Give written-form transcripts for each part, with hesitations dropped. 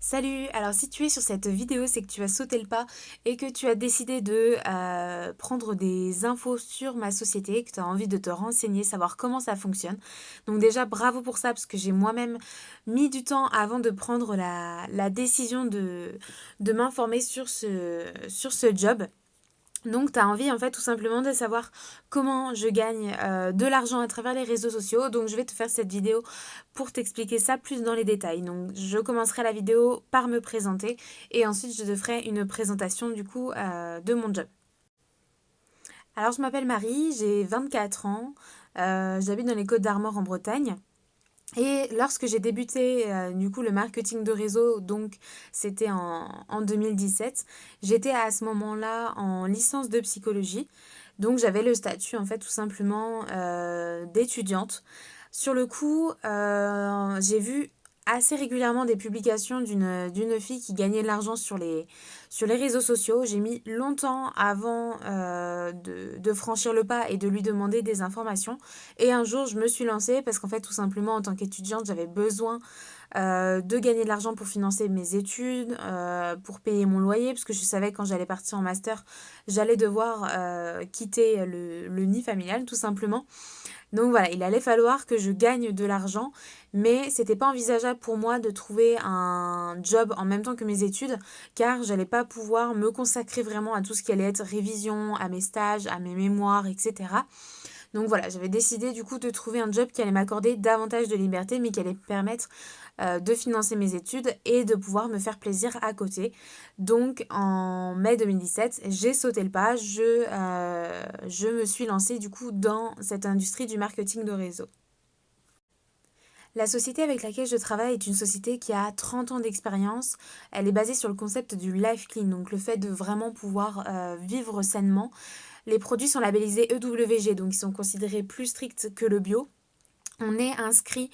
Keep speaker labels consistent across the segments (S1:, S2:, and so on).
S1: Salut! Alors si tu es sur cette vidéo, c'est que tu as sauté le pas et que tu as décidé de prendre des infos sur ma société, que tu as envie de te renseigner, savoir comment ça fonctionne. Donc déjà, bravo pour ça, parce que j'ai moi-même mis du temps avant de prendre la décision de m'informer sur ce job. Donc, tu as envie, en fait, tout simplement de savoir comment je gagne de l'argent à travers les réseaux sociaux. Donc, je vais te faire cette vidéo pour t'expliquer ça plus dans les détails. Donc, je commencerai la vidéo par me présenter et ensuite, je te ferai une présentation du coup de mon job. Alors, je m'appelle Marie, j'ai 24 ans, j'habite dans les Côtes d'Armor en Bretagne. Et lorsque j'ai débuté du coup le marketing de réseau, donc c'était en 2017, j'étais à ce moment-là en licence de psychologie. Donc j'avais le statut en fait tout simplement d'étudiante. Sur le coup, j'ai vu assez régulièrement des publications d'une fille qui gagnait de l'argent sur les réseaux sociaux. J'ai mis longtemps avant de franchir le pas et de lui demander des informations. Et un jour, je me suis lancée parce qu'en fait, tout simplement, en tant qu'étudiante, j'avais besoin de gagner de l'argent pour financer mes études, pour payer mon loyer, parce que je savais que quand j'allais partir en master, j'allais devoir quitter le nid familial, tout simplement. Donc voilà, il allait falloir que je gagne de l'argent, mais c'était pas envisageable pour moi de trouver un job en même temps que mes études, car j'allais pas pouvoir me consacrer vraiment à tout ce qui allait être révision, à mes stages, à mes mémoires, etc. Donc voilà, j'avais décidé du coup de trouver un job qui allait m'accorder davantage de liberté, mais qui allait me permettre de financer mes études et de pouvoir me faire plaisir à côté. Donc en mai 2017, j'ai sauté le pas, je me suis lancée du coup dans cette industrie du marketing de réseau. La société avec laquelle je travaille est une société qui a 30 ans d'expérience. Elle est basée sur le concept du life clean, donc le fait de vraiment pouvoir vivre sainement. Les produits sont labellisés EWG, donc ils sont considérés plus stricts que le bio. On est inscrit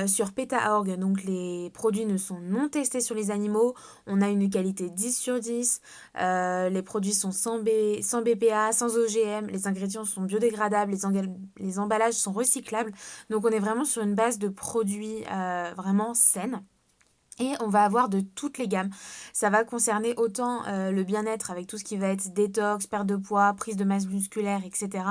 S1: sur PETA.org, donc les produits ne sont non testés sur les animaux. On a une qualité 10 sur 10. Les produits sont sans BPA, sans OGM. Les ingrédients sont biodégradables. Les emballages sont recyclables. Donc on est vraiment sur une base de produits vraiment saines. Et on va avoir de toutes les gammes. Ça va concerner autant le bien-être avec tout ce qui va être détox, perte de poids, prise de masse musculaire, etc.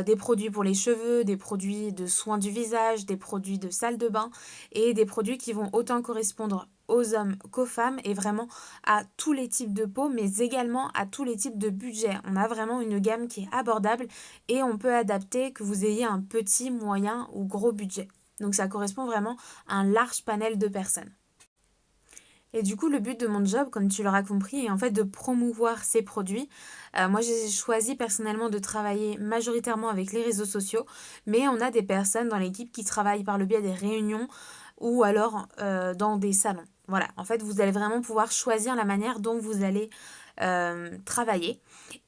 S1: Des produits pour les cheveux, des produits de soins du visage, des produits de salle de bain et des produits qui vont autant correspondre aux hommes qu'aux femmes et vraiment à tous les types de peau mais également à tous les types de budget. On a vraiment une gamme qui est abordable et on peut adapter que vous ayez un petit, moyen ou gros budget. Donc ça correspond vraiment à un large panel de personnes. Et du coup, le but de mon job, comme tu l'auras compris, est en fait de promouvoir ces produits. Moi, j'ai choisi personnellement de travailler majoritairement avec les réseaux sociaux, mais on a des personnes dans l'équipe qui travaillent par le biais des réunions ou alors dans des salons. Voilà, en fait, vous allez vraiment pouvoir choisir la manière dont vous allez travailler.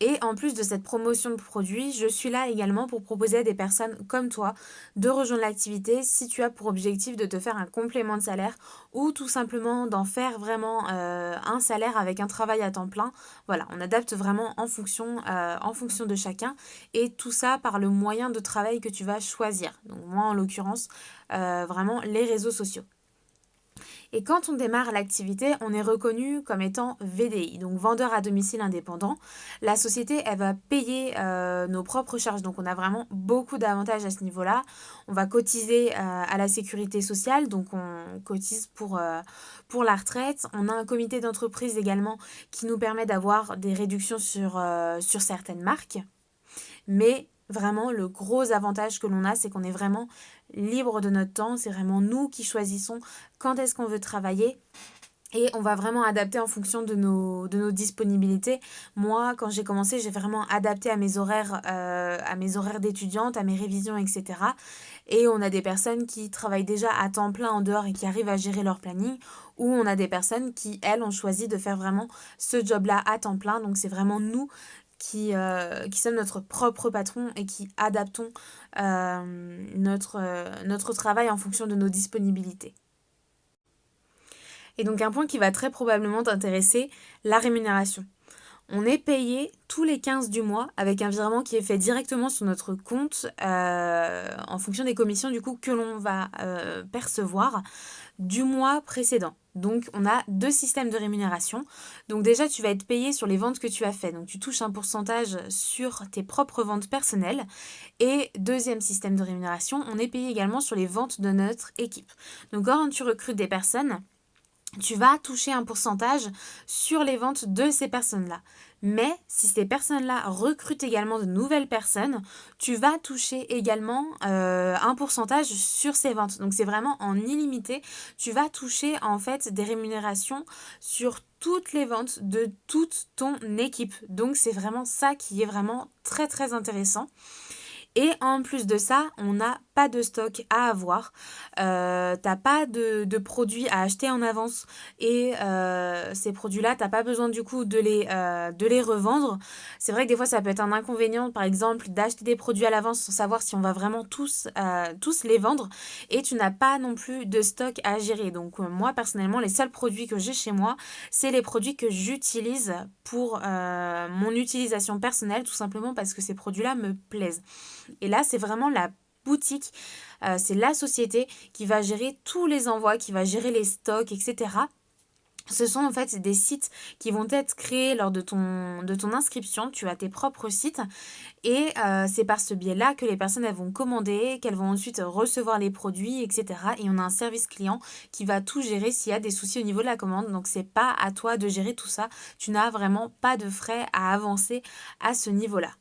S1: Et en plus de cette promotion de produits, je suis là également pour proposer à des personnes comme toi de rejoindre l'activité si tu as pour objectif de te faire un complément de salaire ou tout simplement d'en faire vraiment un salaire avec un travail à temps plein. Voilà, on adapte vraiment en fonction de chacun et tout ça par le moyen de travail que tu vas choisir. Donc moi en l'occurrence, vraiment les réseaux sociaux. Et quand on démarre l'activité, on est reconnu comme étant VDI, donc vendeur à domicile indépendant. La société, elle va payer nos propres charges, donc on a vraiment beaucoup d'avantages à ce niveau-là. On va cotiser à la sécurité sociale, donc on cotise pour la retraite. On a un comité d'entreprise également qui nous permet d'avoir des réductions sur certaines marques. Mais vraiment, le gros avantage que l'on a, c'est qu'on est vraiment libre de notre temps. C'est vraiment nous qui choisissons quand est-ce qu'on veut travailler. Et on va vraiment adapter en fonction de nos disponibilités. Moi, quand j'ai commencé, j'ai vraiment adapté à mes horaires d'étudiante, à mes révisions, etc. Et on a des personnes qui travaillent déjà à temps plein en dehors et qui arrivent à gérer leur planning. Ou on a des personnes qui, elles, ont choisi de faire vraiment ce job-là à temps plein. Donc c'est vraiment nous qui sommes notre propre patron et qui adaptons notre travail en fonction de nos disponibilités. Et donc un point qui va très probablement t'intéresser, la rémunération. On est payé tous les 15 du mois avec un virement qui est fait directement sur notre compte en fonction des commissions du coup que l'on va percevoir du mois précédent. Donc on a deux systèmes de rémunération. Donc déjà tu vas être payé sur les ventes que tu as fait. Donc tu touches un pourcentage sur tes propres ventes personnelles. Et deuxième système de rémunération, on est payé également sur les ventes de notre équipe. Donc quand tu recrutes des personnes, tu vas toucher un pourcentage sur les ventes de ces personnes-là. Mais si ces personnes-là recrutent également de nouvelles personnes, tu vas toucher également un pourcentage sur ces ventes. Donc c'est vraiment en illimité. Tu vas toucher en fait des rémunérations sur toutes les ventes de toute ton équipe. Donc c'est vraiment ça qui est vraiment très très intéressant. Et en plus de ça, on n'a pas de stock à avoir. T'as pas de produits à acheter en avance. Et ces produits-là, t'as pas besoin du coup de les revendre. C'est vrai que des fois, ça peut être un inconvénient, par exemple, d'acheter des produits à l'avance sans savoir si on va vraiment tous les vendre. Et tu n'as pas non plus de stock à gérer. Donc moi, personnellement, les seuls produits que j'ai chez moi, c'est les produits que j'utilise pour mon utilisation personnelle, tout simplement parce que ces produits-là me plaisent. Et là, c'est vraiment la boutique, c'est la société qui va gérer tous les envois, qui va gérer les stocks, etc. Ce sont en fait des sites qui vont être créés lors de ton inscription. Tu as tes propres sites et c'est par ce biais-là que les personnes elles vont commander, qu'elles vont ensuite recevoir les produits, etc. Et on a un service client qui va tout gérer s'il y a des soucis au niveau de la commande. Donc c'est pas à toi de gérer tout ça. Tu n'as vraiment pas de frais à avancer à ce niveau-là.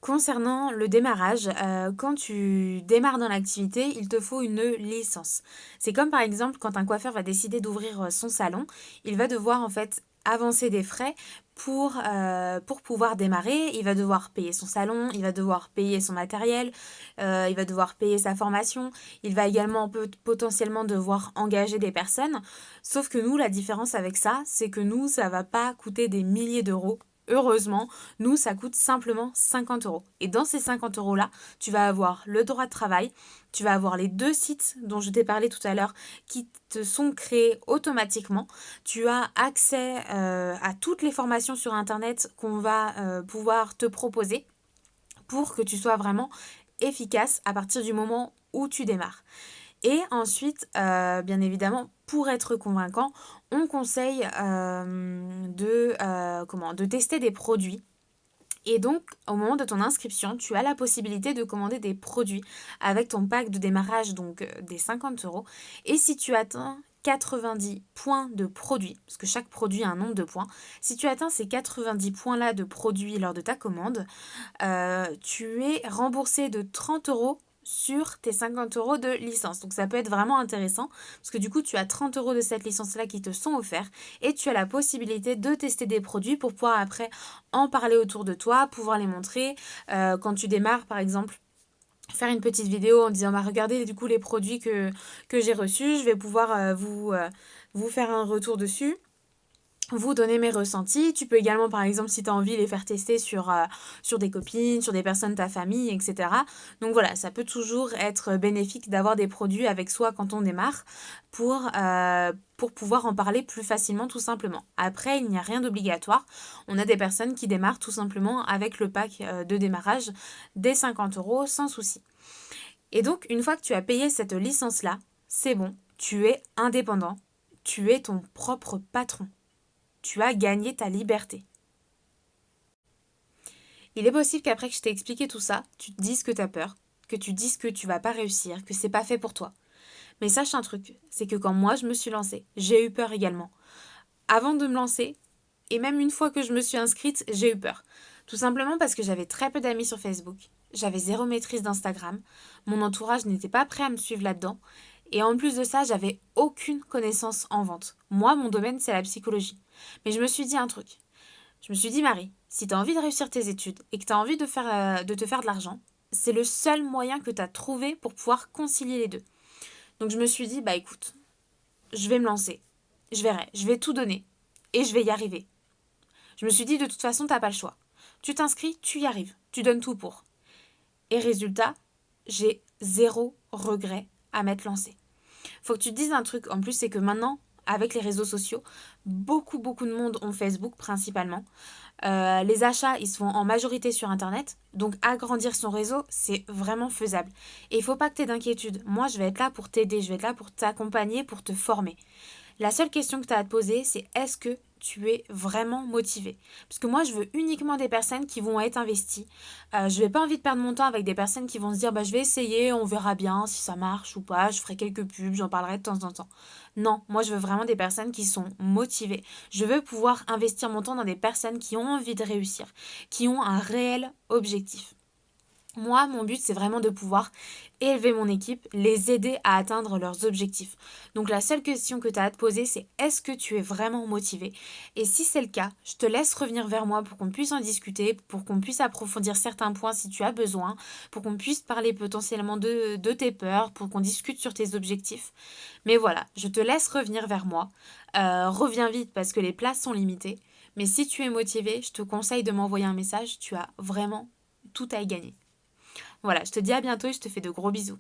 S1: Concernant le démarrage, quand tu démarres dans l'activité, il te faut une licence. C'est comme par exemple quand un coiffeur va décider d'ouvrir son salon, il va devoir en fait avancer des frais pour pouvoir démarrer. Il va devoir payer son salon, il va devoir payer son matériel, il va devoir payer sa formation, il va également potentiellement devoir engager des personnes. Sauf que nous, la différence avec ça, c'est que nous, ça va pas coûter des milliers d'euros. Heureusement, nous, ça coûte simplement 50 euros. Et dans ces 50 euros-là, tu vas avoir le droit de travail, tu vas avoir les deux sites dont je t'ai parlé tout à l'heure qui te sont créés automatiquement. Tu as accès à toutes les formations sur Internet qu'on va pouvoir te proposer pour que tu sois vraiment efficace à partir du moment où tu démarres. Et ensuite, bien évidemment, pour être convaincant, on conseille de tester des produits. Et donc, au moment de ton inscription, tu as la possibilité de commander des produits avec ton pack de démarrage, donc des 50 euros. Et si tu atteins 90 points de produits, parce que chaque produit a un nombre de points, si tu atteins ces 90 points-là de produits lors de ta commande, tu es remboursé de 30 euros sur tes 50 euros de licence. Donc ça peut être vraiment intéressant parce que du coup tu as 30 euros de cette licence-là qui te sont offerts et tu as la possibilité de tester des produits pour pouvoir après en parler autour de toi, pouvoir les montrer. Quand tu démarres par exemple, faire une petite vidéo en disant bah regardez du coup les produits que j'ai reçus, je vais pouvoir vous faire un retour dessus, vous donner mes ressentis. Tu peux également, par exemple, si tu as envie, les faire tester sur des copines, sur des personnes de ta famille, etc. Donc voilà, ça peut toujours être bénéfique d'avoir des produits avec soi quand on démarre pour pouvoir en parler plus facilement, tout simplement. Après, il n'y a rien d'obligatoire. On a des personnes qui démarrent tout simplement avec le pack de démarrage des 50 euros sans souci. Et donc, une fois que tu as payé cette licence-là, c'est bon, tu es indépendant, tu es ton propre patron. Tu as gagné ta liberté. Il est possible qu'après que je t'ai expliqué tout ça, tu te dises que tu as peur, que tu dises que tu vas pas réussir, que c'est pas fait pour toi. Mais sache un truc, c'est que quand moi je me suis lancée, j'ai eu peur également. Avant de me lancer, et même une fois que je me suis inscrite, j'ai eu peur. Tout simplement parce que j'avais très peu d'amis sur Facebook, j'avais zéro maîtrise d'Instagram, mon entourage n'était pas prêt à me suivre là-dedans, et en plus de ça, j'avais aucune connaissance en vente. Moi, mon domaine, c'est la psychologie. Mais je me suis dit un truc. Je me suis dit, Marie, si tu as envie de réussir tes études et que tu as envie de te faire de l'argent, c'est le seul moyen que tu as trouvé pour pouvoir concilier les deux. Donc je me suis dit, bah écoute, je vais me lancer. Je verrai, je vais tout donner. Et je vais y arriver. Je me suis dit, de toute façon, t'as pas le choix. Tu t'inscris, tu y arrives. Tu donnes tout pour. Et résultat, j'ai zéro regret à m'être lancée. Faut que tu te dises un truc en plus, c'est que maintenant, avec les réseaux sociaux. Beaucoup, beaucoup de monde ont Facebook principalement. Les achats, ils se font en majorité sur Internet. Donc, agrandir son réseau, c'est vraiment faisable. Et il ne faut pas que tu aies d'inquiétude. Moi, je vais être là pour t'aider, je vais être là pour t'accompagner, pour te former. La seule question que tu as à te poser, c'est est-ce que tu es vraiment motivé? Parce que moi, je veux uniquement des personnes qui vont être investies. Je n'ai pas envie de perdre mon temps avec des personnes qui vont se dire bah, je vais essayer, on verra bien si ça marche ou pas, je ferai quelques pubs, j'en parlerai de temps en temps. Non, moi, je veux vraiment des personnes qui sont motivées. Je veux pouvoir investir mon temps dans des personnes qui ont envie de réussir, qui ont un réel objectif. Moi, mon but, c'est vraiment de pouvoir élever mon équipe, les aider à atteindre leurs objectifs. Donc la seule question que tu as à te poser, c'est est-ce que tu es vraiment motivé? Et si c'est le cas, je te laisse revenir vers moi pour qu'on puisse en discuter, pour qu'on puisse approfondir certains points si tu as besoin, pour qu'on puisse parler potentiellement de tes peurs, pour qu'on discute sur tes objectifs. Mais voilà, je te laisse revenir vers moi. Reviens vite parce que les places sont limitées. Mais si tu es motivé, je te conseille de m'envoyer un message, tu as vraiment tout à y gagner. Voilà, je te dis à bientôt et je te fais de gros bisous.